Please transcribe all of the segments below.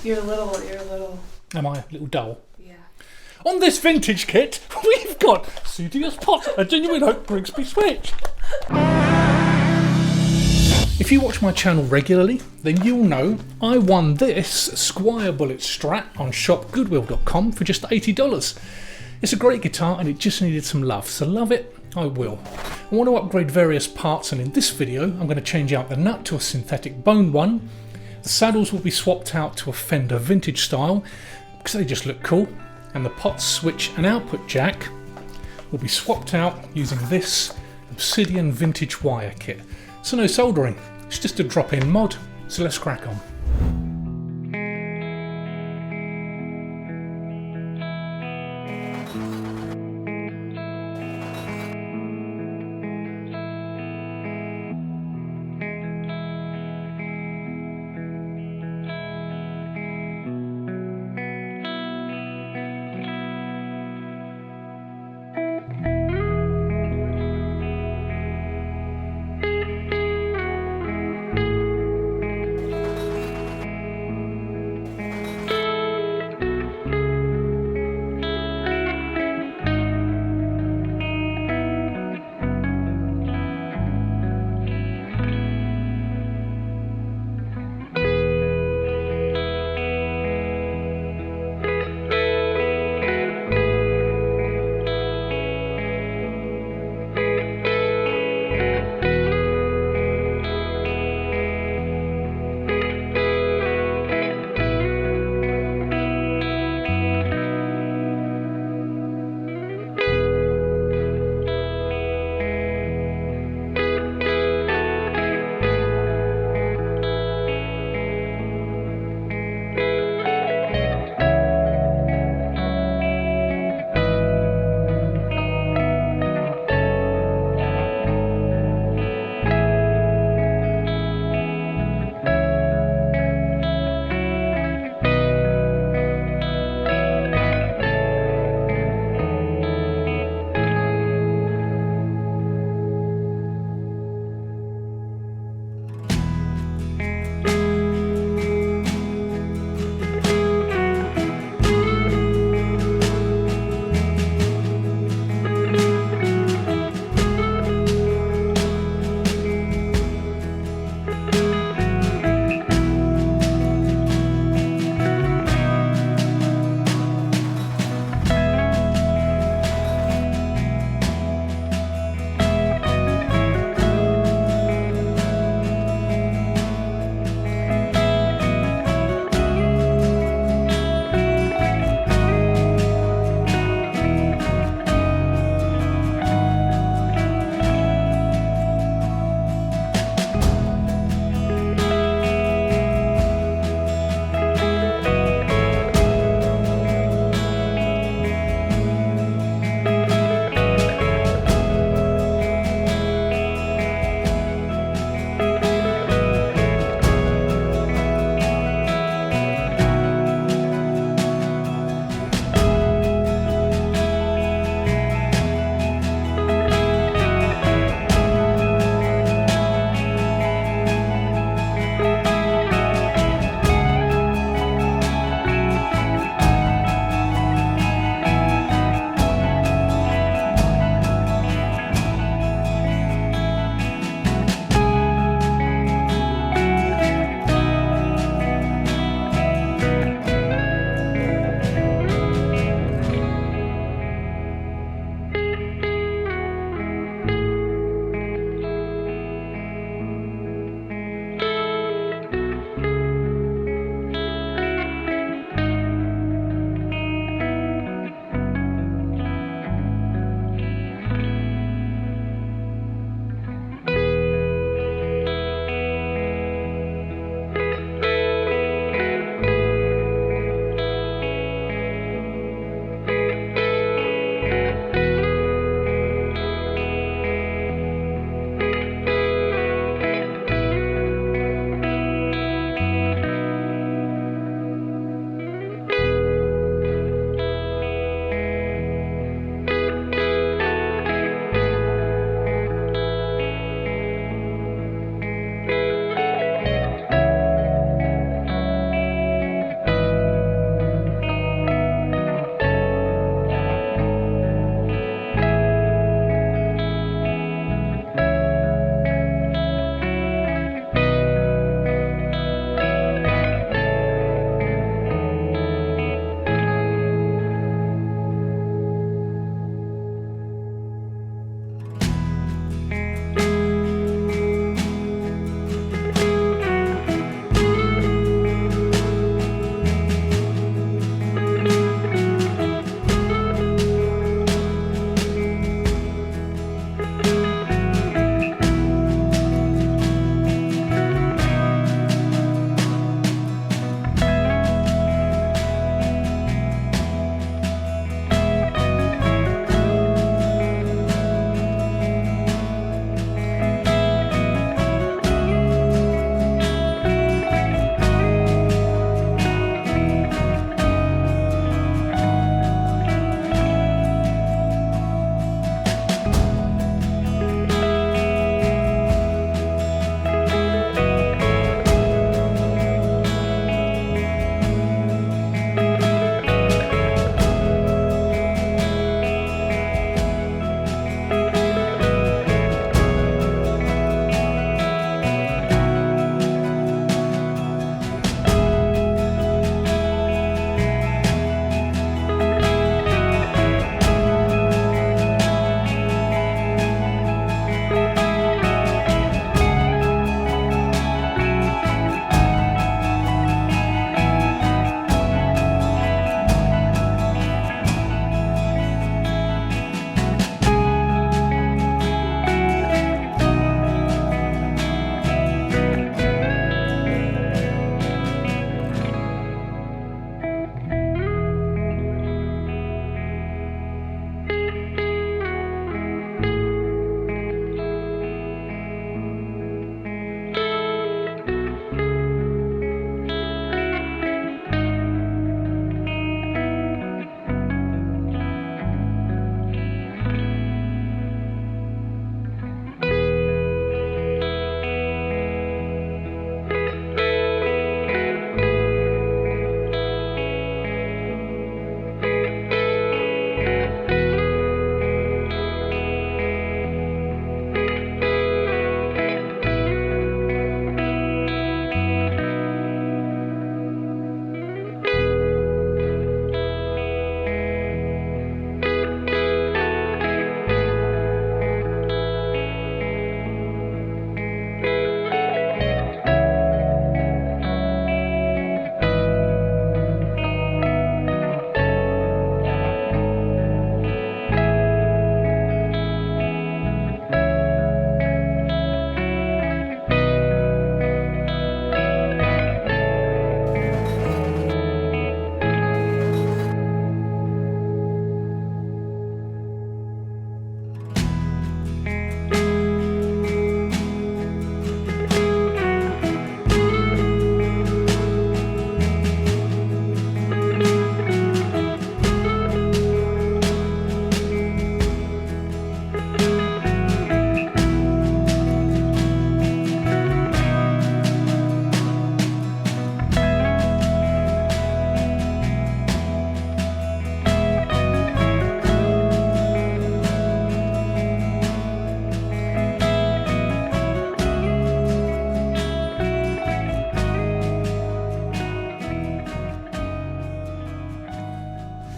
You're a little... Am I a little dull? Yeah. On this vintage kit, we've got Studios Pot, a genuine Oak Grigsby switch. If you watch my channel regularly, then you'll know I won this Squier Bullet strat on shopgoodwill.com for just $80. It's a great guitar and it just needed some love, so love it, I will. I want to upgrade various parts, and in this video I'm going to change out the nut to a synthetic bone one. The saddles will be swapped out to a Fender vintage style because they just look cool, and the pot switch and output jack will be swapped out using this Obsidian Vintage Wire kit. So no soldering, it's just a drop-in mod, so let's crack on.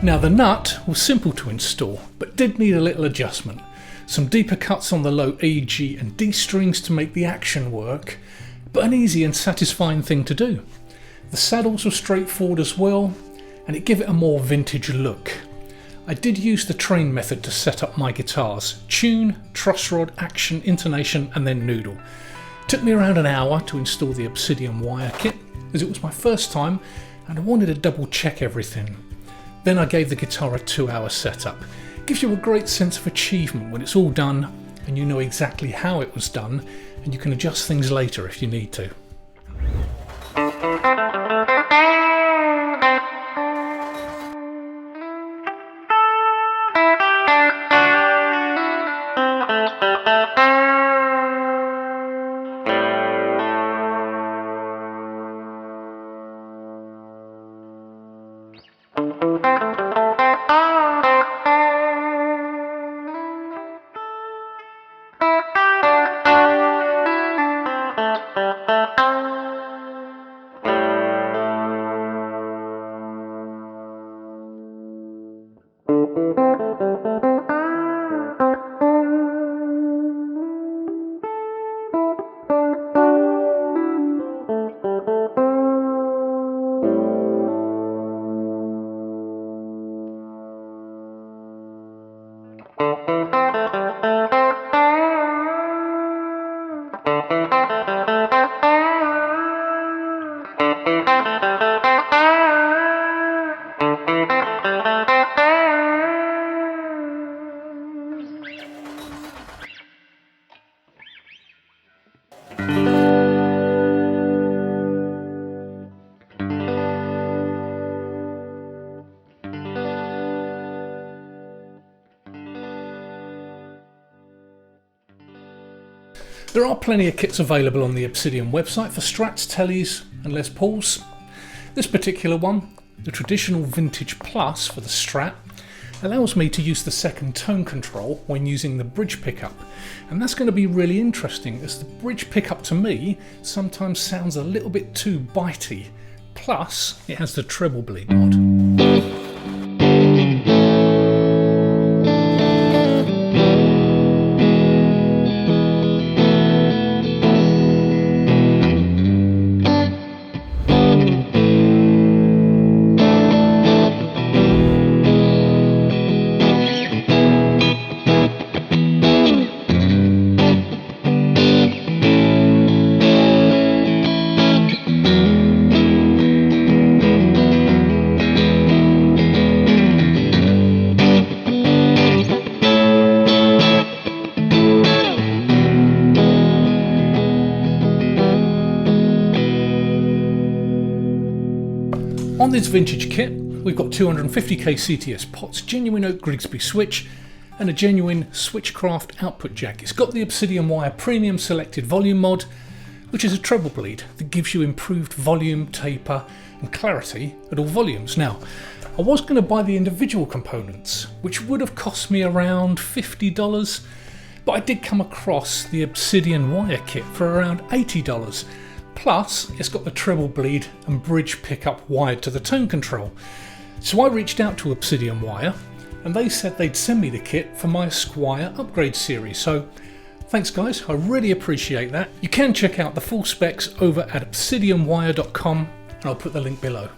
Now the nut was simple to install, but did need a little adjustment. Some deeper cuts on the low E, G and D strings to make the action work, but an easy and satisfying thing to do. The saddles were straightforward as well, and it gave it a more vintage look. I did use the train method to set up my guitars: tune, trussRod, action, intonation and then noodle. It took me around an hour to install the Obsidian wire kit, as it was my first time and I wanted to double check everything. Then I gave the guitar a 2-hour setup. It gives you a great sense of achievement when it's all done and you know exactly how it was done, and you can adjust things later if you need to. There are plenty of kits available on the Obsidian website for Strats, Tellys and Les Pauls. This particular one, the traditional Vintage Plus for the Strat, allows me to use the second tone control when using the bridge pickup, and that's going to be really interesting as the bridge pickup to me sometimes sounds a little bit too bitey, plus it has the treble bleed mod. On this vintage kit, we've got 250k CTS pots, genuine Oak Grigsby switch, and a genuine Switchcraft output jack. It's got the Obsidianwire Premium Selected Volume mod, which is a treble bleed that gives you improved volume, taper, and clarity at all volumes. Now, I was going to buy the individual components, which would have cost me around $50, but I did come across the Obsidianwire kit for around $80. Plus, it's got the treble bleed and bridge pickup wired to the tone control. So I reached out to Obsidianwire and they said they'd send me the kit for my Squier upgrade series. So thanks guys, I really appreciate that. You can check out the full specs over at obsidianwire.com and I'll put the link below.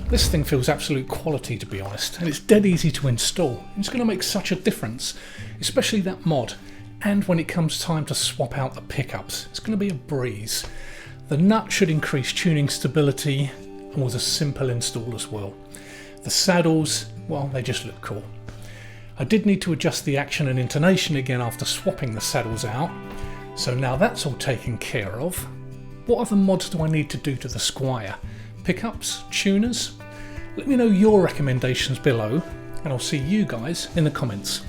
This thing feels absolute quality, to be honest, and it's dead easy to install. It's going to make such a difference, especially that mod, and when it comes time to swap out the pickups, it's going to be a breeze. The nut should increase tuning stability and was a simple install as well. The saddles, well, they just look cool. I did need to adjust the action and intonation again after swapping the saddles out, so now that's all taken care of. What other mods do I need to do to the Squier? Pickups? Tuners? Let me know your recommendations below, and I'll see you guys in the comments.